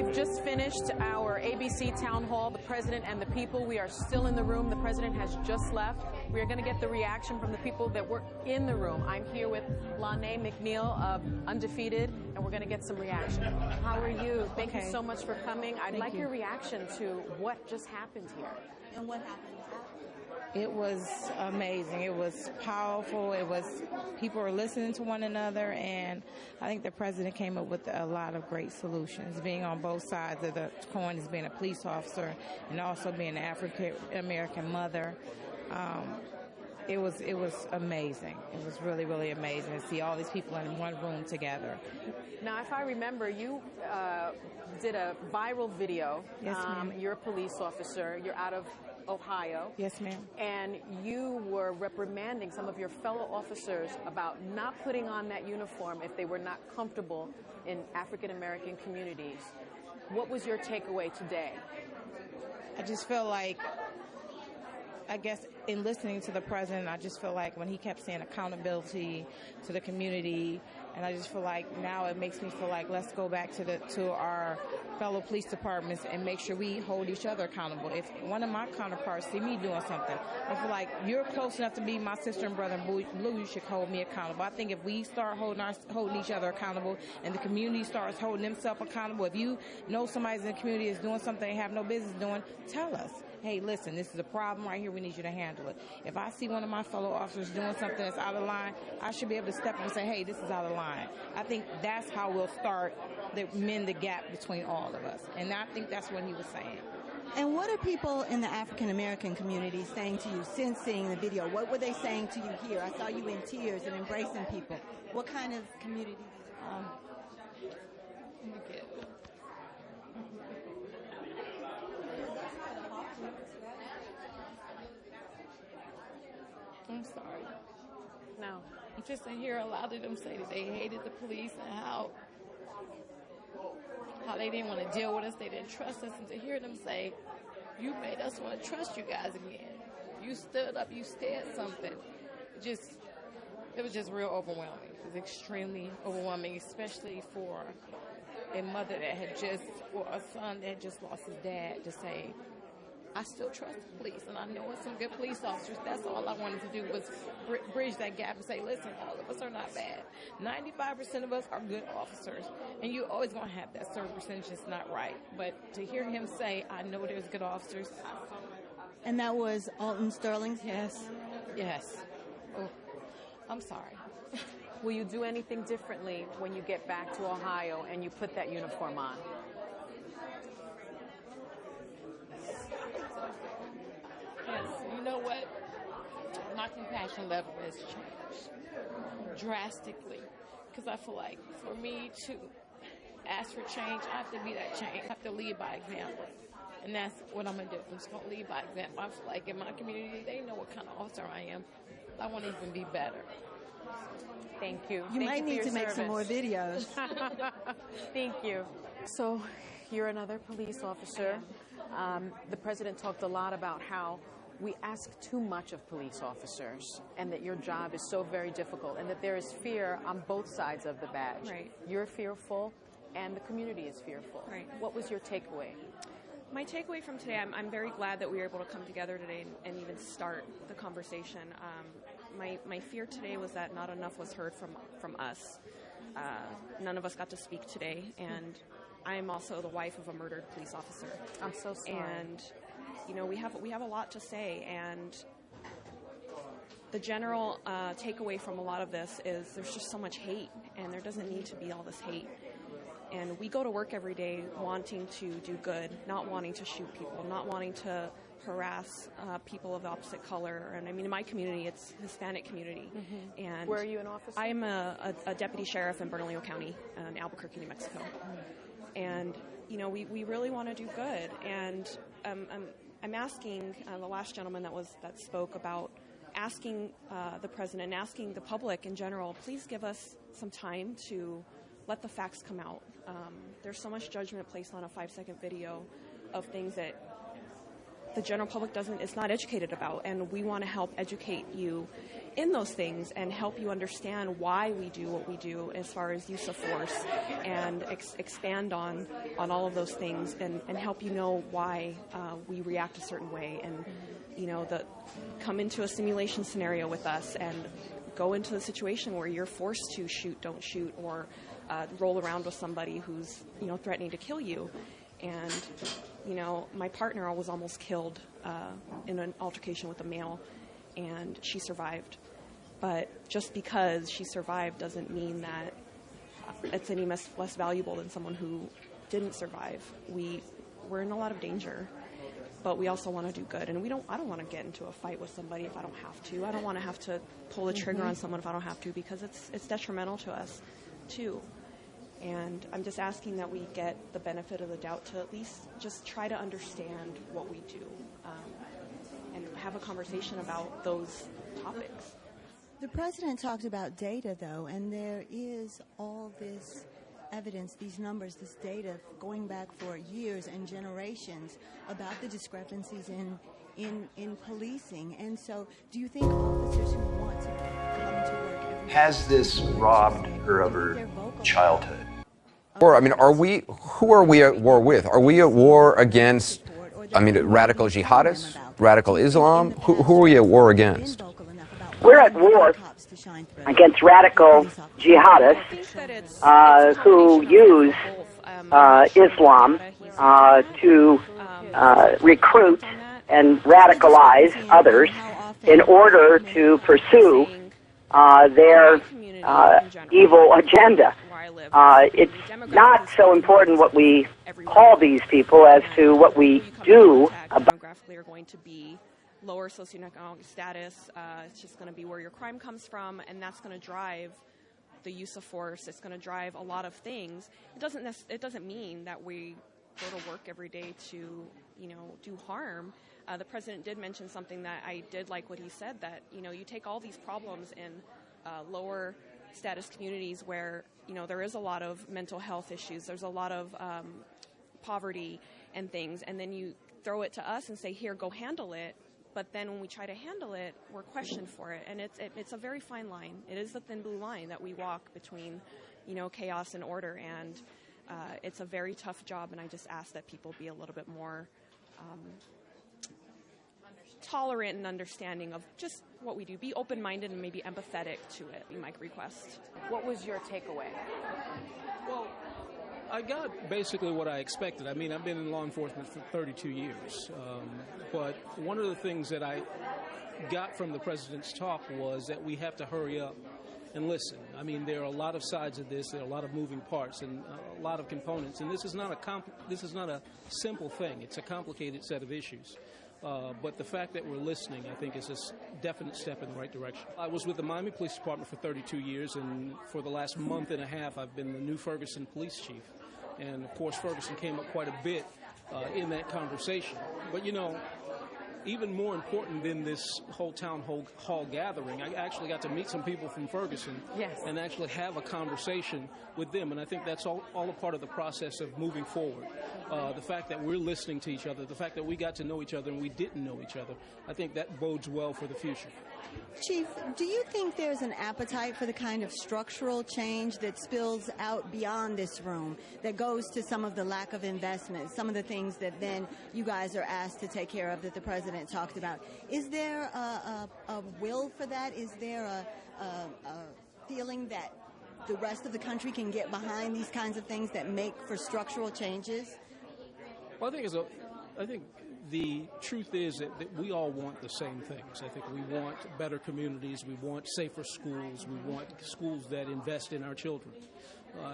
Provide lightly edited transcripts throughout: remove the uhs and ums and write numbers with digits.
we've just finished our ABC Town Hall, the President and the People. We are still in the room. The President has just left. We are going to get the reaction from the people that were in the room. I'm here with Lanae McNeil of Undefeated, and we're going to get some reaction. How are you? Thank you so much for coming. I'd like your reaction to what just happened here. And what happened? It was amazing. It was powerful. It was, people were listening to one another, and I think the president came up with a lot of great solutions, being on both sides of the coin, as being a police officer and also being an African-American mother. It was amazing. It was really, really amazing to see all these people in one room together. Now, if I remember, you did a viral video. Yes, ma'am. You're a police officer. You're out of Ohio. Yes, ma'am. And you were reprimanding some of your fellow officers about not putting on that uniform if they were not comfortable in African-American communities. What was your takeaway today? I just feel like, I guess in listening to the president, I just feel like when he kept saying accountability to the community, and I just feel like now it makes me feel like let's go back to our fellow police departments and make sure we hold each other accountable. If one of my counterparts see me doing something, I feel like you're close enough to be my sister and brother in blue, you should hold me accountable. I think if we start holding each other accountable and the community starts holding themselves accountable, if you know somebody's in the community is doing something they have no business doing, tell us. Hey, listen, this is a problem right here. We need you to handle it. If I see one of my fellow officers doing something that's out of line, I should be able to step up and say, hey, this is out of line. I think that's how we'll start to mend the gap between all of us. And I think that's what he was saying. And what are people in the African-American community saying to you since seeing the video? What were they saying to you here? I saw you in tears and embracing people. What kind of community? I'm sorry. No. Just to hear a lot of them say that they hated the police and how they didn't want to deal with us, they didn't trust us, and to hear them say, you made us want to trust you guys again. You stood up, you said something. It was just real overwhelming. It was extremely overwhelming, especially for a mother that had or a son that had just lost his dad, to say, I still trust the police, and I know it's some good police officers. That's all I wanted to do was bridge that gap and say, listen, all of us are not bad. 95% of us are good officers, and you're always going to have that certain percentage that's not right. But to hear him say, I know there's good officers. And that was Alton Sterling? Yes. Oh, I'm sorry. Will you do anything differently when you get back to Ohio and you put that uniform on? Yes, you know what? My compassion level has changed drastically, because I feel like for me to ask for change, I have to be that change. I have to lead by example, and that's what I'm going to do. I'm just going to lead by example. I feel like in my community, they know what kind of officer I am. I want to even be better. Thank you. You might need to make some more videos. Thank you. So you're another police officer. The president talked a lot about how we ask too much of police officers and that your job is so very difficult and that there is fear on both sides of the badge. Right. You're fearful and the community is fearful. Right. What was your takeaway? My takeaway from today, I'm very glad that we were able to come together today and even start the conversation. My fear today was that not enough was heard from us. None of us got to speak today, and I'm also the wife of a murdered police officer. I'm so sorry. And you know, we have a lot to say, and the general takeaway from a lot of this is there's just so much hate, and there doesn't need to be all this hate. And we go to work every day wanting to do good, not wanting to shoot people, not wanting to harass people of the opposite color. And I mean, in my community, it's Hispanic community. Mm-hmm. And where are you in office? I'm a deputy sheriff in Bernalillo County in Albuquerque, New Mexico. Mm-hmm. And you know, we really want to do good. And I'm asking the last gentleman that spoke about asking the president and asking the public in general, please give us some time to let the facts come out. There's so much judgment placed on a 5-second video of things that the general public is not educated about, and we want to help educate you in those things and help you understand why we do what we do as far as use of force, and expand on all of those things, and help you know why we react a certain way, and come into a simulation scenario with us and go into the situation where you're forced to shoot, don't shoot, or roll around with somebody who's threatening to kill you. And my partner was almost killed in an altercation with a male, and she survived. But just because she survived doesn't mean that it's any less valuable than someone who didn't survive. We're in a lot of danger, but we also want to do good. And I don't want to get into a fight with somebody if I don't have to. I don't want to have to pull the trigger on someone if I don't have to, because it's detrimental to us too. And I'm just asking that we get the benefit of the doubt to at least just try to understand what we do, and have a conversation about those topics. The president talked about data, though, and there is all this evidence, these numbers, this data going back for years and generations about the discrepancies in policing. And so do you think officers who want to come to work every day, has this robbed her of her childhood? Or, who are we at war with? Are we at war against, radical jihadists, radical Islam? Who are we at war against? We're at war against radical jihadists who use Islam to recruit and radicalize others in order to pursue their evil agenda. It's not so important what we call these people as to what we do about. Demographically are going to be lower socioeconomic status. It's just going to be where your crime comes from, and that's going to drive the use of force. It's going to drive a lot of things. It doesn't mean that we go to work every day to do harm. The president did mention something that I did like what he said, that you take all these problems in lower status communities where there is a lot of mental health issues, there's a lot of poverty and things, and then you throw it to us and say, here, go handle it. But then when we try to handle it, we're questioned for it, and it's a very fine line. It is the thin blue line that we walk between chaos and order, and it's a very tough job, and I just ask that people be a little bit more tolerant and understanding of just what we do. Be open-minded and maybe empathetic to it, be my request. What was your takeaway? Well, I got basically what I expected. I've been in law enforcement for 32 years. But one of the things that I got from the president's talk was that we have to hurry up and listen. There are a lot of sides of this. There are a lot of moving parts and a lot of components. And this is not a simple thing. It's a complicated set of issues. But the fact that we're listening, I think, is a definite step in the right direction. I was with the Miami Police Department for 32 years, and for the last month and a half, I've been the new Ferguson police chief. And, of course, Ferguson came up quite a bit in that conversation. But, even more important than this whole town hall gathering, I actually got to meet some people from Ferguson. Yes. And actually have a conversation with them. And I think that's all a part of the process of moving forward. The fact that we're listening to each other, the fact that we got to know each other and we didn't know each other, I think that bodes well for the future. Chief, do you think there's an appetite for the kind of structural change that spills out beyond this room, that goes to some of the lack of investment, some of the things that then you guys are asked to take care of that the president talked about? Is there a will for that? Is there a feeling that the rest of the country can get behind these kinds of things that make for structural changes? Well, I think the truth is that we all want the same things. I think we want better communities. We want safer schools. We want schools that invest in our children.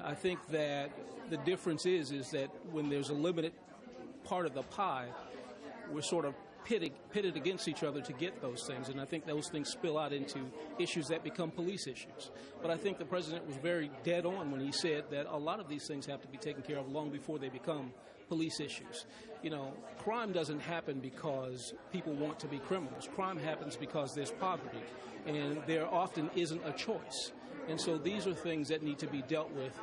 I think that the difference is that when there's a limited part of the pie, we're sort of pitted against each other to get those things, and I think those things spill out into issues that become police issues. But I think the president was very dead on when he said that a lot of these things have to be taken care of long before they become police issues. Crime doesn't happen because people want to be criminals. Crime happens because there's poverty, and there often isn't a choice. And so these are things that need to be dealt with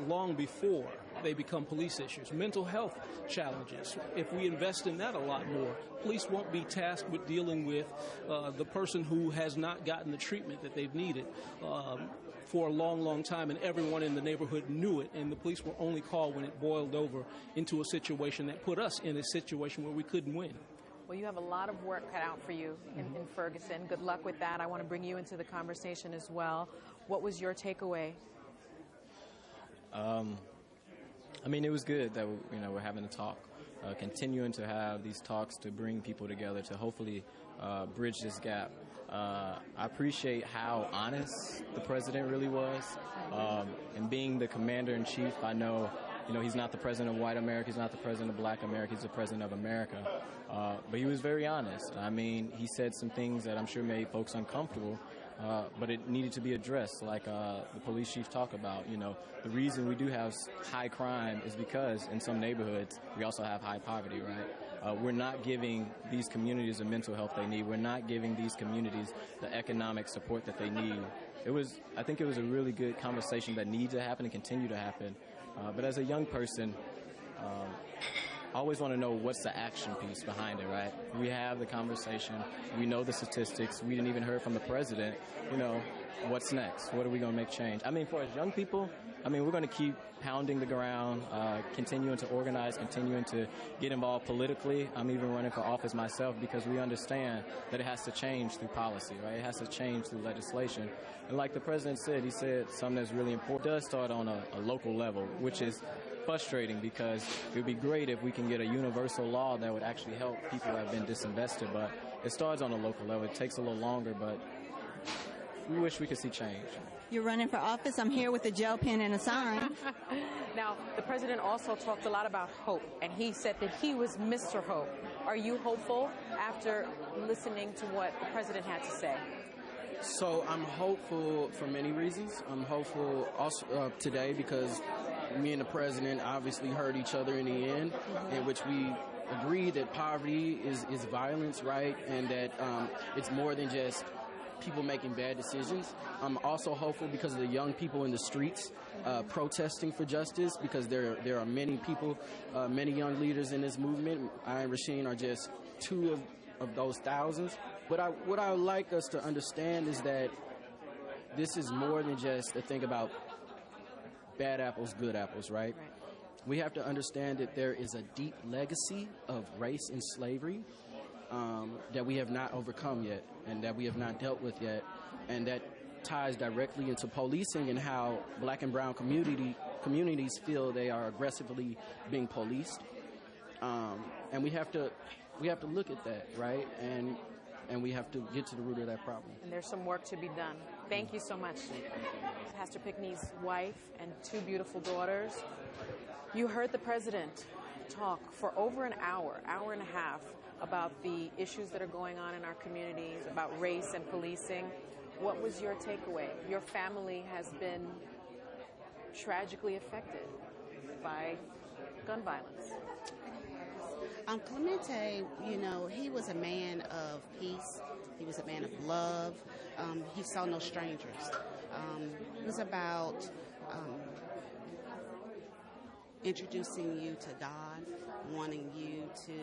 long before they become police issues. Mental health challenges, if we invest in that a lot more, police won't be tasked with dealing with the person who has not gotten the treatment that they've needed for a long, long time, and everyone in the neighborhood knew it, and the police were only called when it boiled over into a situation that put us in a situation where we couldn't win. Well, you have a lot of work cut out for you in Ferguson. Good luck with that. I want to bring you into the conversation as well. What was your takeaway? I mean, it was good that we're having a talk, continuing to have these talks to bring people together to hopefully bridge this gap. I appreciate how honest the president really was, and being the commander-in-chief, I know, he's not the president of white America, he's not the president of black America, he's the president of America. But he was very honest. I mean, he said some things that I'm sure made folks uncomfortable, but it needed to be addressed, like the police chief talked about. The reason we do have high crime is because in some neighborhoods we also have high poverty, right? We're not giving these communities the mental health they need. We're not giving these communities the economic support that they need. I think it was a really good conversation that needs to happen and continue to happen. But as a young person, I always want to know what's the action piece behind it, right? We have the conversation. We know the statistics. We didn't even hear from the president. What's next? What are we going to make change? I mean, for us young people, we're going to keep pounding the ground, continuing to organize, continuing to get involved politically. I'm even running for office myself because we understand that it has to change through policy, right? It has to change through legislation. And like the president said, he said something that's really important. It does start on a local level, which is frustrating because it would be great if we can get a universal law that would actually help people who have been disinvested, but it starts on a local level. It takes a little longer, but we wish we could see change. You're running for office. I'm here with a gel pen and a sign. Now, the president also talked a lot about hope, and he said that he was Mr. Hope. Are you hopeful after listening to what the president had to say? So I'm hopeful for many reasons. I'm hopeful also today because me and the president obviously heard each other in the end, in which we agreed that poverty is violence, right? And that it's more than just people making bad decisions. I'm also hopeful because of the young people in the streets protesting for justice, because there are many people, many young leaders in this movement. I and Rasheen are just two of those thousands. But what I would like us to understand is that this is more than just a thing about bad apples, good apples, right? We have to understand that there is a deep legacy of race and slavery that we have not overcome yet and that we have not dealt with yet, and that ties directly into policing and how black and brown communities feel they are aggressively being policed. And we have to look at that, right? And we have to get to the root of that problem. And there's some work to be done. Thank you so much. Pastor Pickney's wife and two beautiful daughters. You heard the president talk for over an hour and a half, about the issues that are going on in our communities, about race and policing. What was your takeaway? Your family has been tragically affected by gun violence. Clemente, he was a man of peace. He was a man of love. He saw no strangers. It was about introducing you to God, wanting you to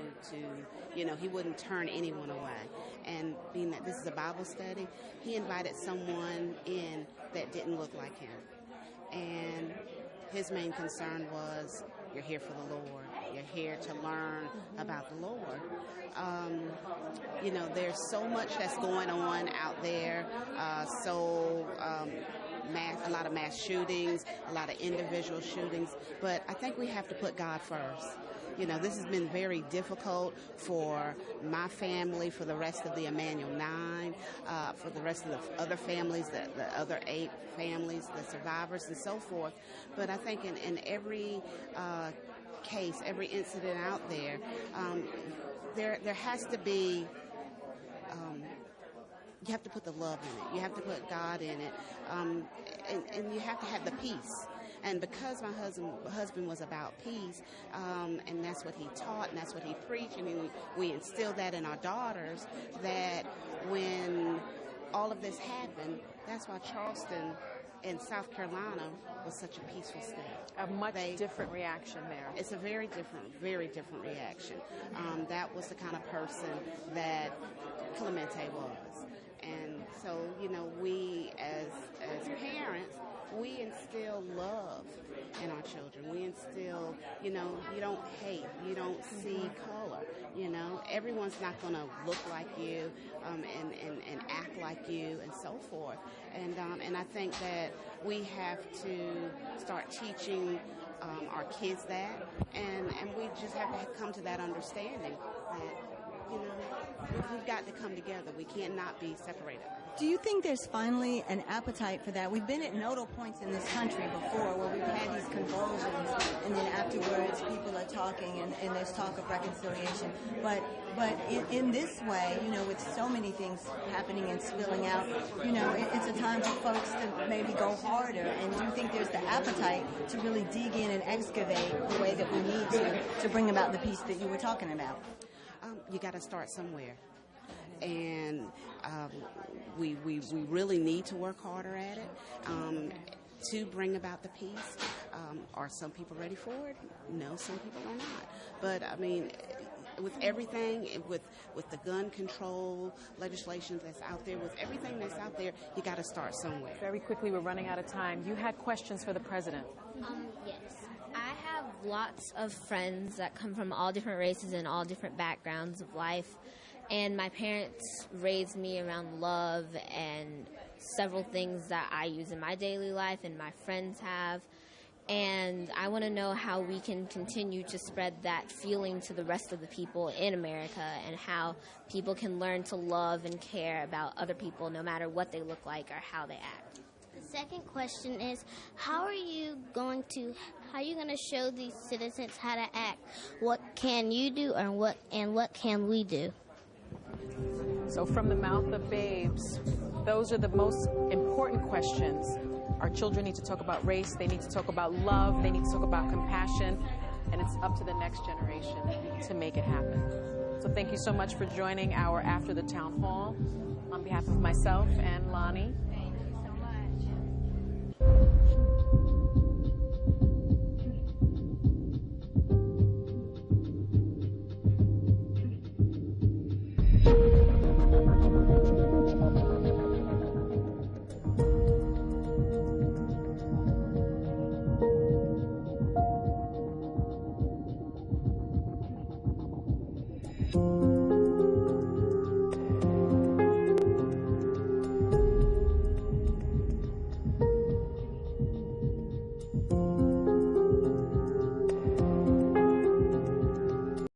he wouldn't turn anyone away. And being that this is a Bible study, he invited someone in that didn't look like him. And his main concern was, you're here for the Lord. You're here to learn about the Lord. There's so much that's going on out there. A lot of mass shootings, a lot of individual shootings. But I think we have to put God first. This has been very difficult for my family, for the rest of the Emanuel 9, for the rest of the other families, the other 8 families, the survivors, and so forth. But I think in every case, every incident out there, there has to be. You have to put the love in it. You have to put God in it, and you have to have the peace. And because my husband was about peace, and that's what he taught, and that's what he preached, and we instilled that in our daughters, that when all of this happened, that's why Charleston And South Carolina was such a peaceful state. A much different reaction there. It's a very different reaction. That was the kind of person that Clemente was. And so, you know, we as parents, we instill love in our children. We instill, you know, you don't hate, you don't see color. You know, everyone's not going to look like you and act like you and so forth. And I think that we have to start teaching our kids that, and we just have to come to that understanding that, you know, we've got to come together. We cannot be separated. Do you think there's finally an appetite for that? We've been at nodal points in this country before where we've had these convulsions, and then afterwards people are talking and there's talk of reconciliation. But in this way, you know, with so many things happening and spilling out, you know, it's a time for folks to maybe go harder. And do you think there's the appetite to really dig in and excavate the way that we need to bring about the peace that you were talking about? You got to start somewhere. And we really need to work harder at it to bring about the peace. Are some people ready for it? No, some people are not. But, I mean, with everything, with the gun control legislation that's out there, with everything that's out there, you got to start somewhere. Very quickly, we're running out of time. You had questions for the president. Yes. I have lots of friends that come from all different races and all different backgrounds of life. And my parents raised me around love and several things that I use in my daily life and my friends have. And I want to know how we can continue to spread that feeling to the rest of the people in America, and how people can learn to love and care about other people no matter what they look like or how they act. The second question is, how are you going to show these citizens how to act? What can you do, and what can we do? So from the mouth of babes, those are the most important questions. Our children need to talk about race, they need to talk about love, they need to talk about compassion, and it's up to the next generation to make it happen. So thank you so much for joining our After the Town Hall. On behalf of myself and Lonnie. Thank you so much. Thank you.